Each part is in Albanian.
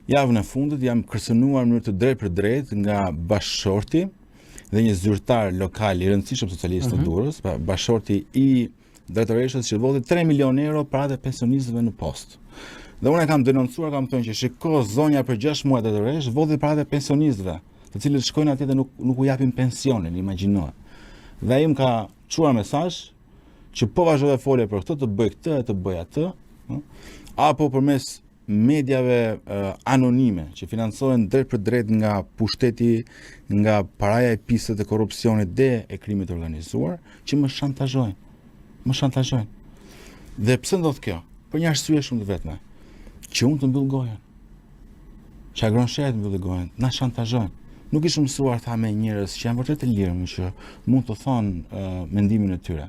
Javën e fundit jam kërcënuar në mënyrë të drejtë për drejtë nga bashkëshorti dhe një zyrtar lokal i rëndësishëm socialist të Durrës, bashkëshorti i drejtoreshës që vodhi 3 milionë euro paratë e pensionistëve në post. Dhe unë e kam denoncuar, kam thënë që shiko zonja për 6 muaj drejtoresh vodhi paratë e pensionistëve, të cilët shkojnë atje dhe nuk u japin pensionin, imagjino. Dhe ai më ka çuar mesazh që po vazhdoj të folje për këtë, të bëj këtë, të bëj atë, apo përmes mediave anonime që financohen drejt për drejt nga pushteti, nga paraja e pisët e korrupsionit dhe e krimit organizuar, që më shantazhojnë. Dhe pse ndodh kjo? Për një arsye shumë të vetme, që unë të mbyll gojen. Që agron shehë të mbyll gojen, na shantazhojnë. Nuk ishim mësuar tha me njerëz që janë vërtet të lirë, që mund të thonë mendimin e tyre.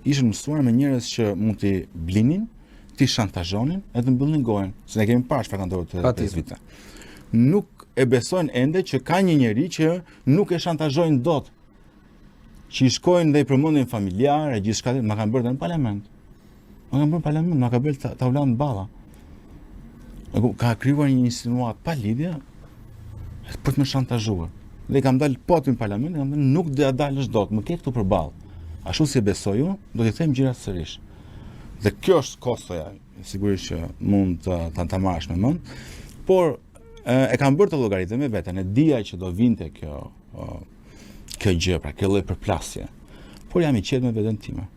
Ishim mësuar me njerëz që mund t'i blinin, ti shantazhonin edhe mbyllnin gojen, se ne kemi parë çfarë ka ndodhur te vite. Nuk e besojnë ende që ka një njeri që nuk e shantazhojnë dot. Që i shkojnë dhe i përmendin familjar e gjithçka, ma kanë bërë në parlament. Ma ka bërë tavlan balla. Ka krijuar një insinuat pa lidhje për të më shantazhuar. Dhe i kam dalë potë në parlament, kam thënë nuk do ja dalësh dot, më ke këtu përballë. Ashtu si besoj unë, do t'i them gjërat sërish. Dhe kjo është kostoja, sigurisht që mund ta marrësh me mend, por e kam bërë të llogaritë me veten, e dija që do vinte kjo gjë, pra kjo lloj përplasje. Por jam i qetë me veten time.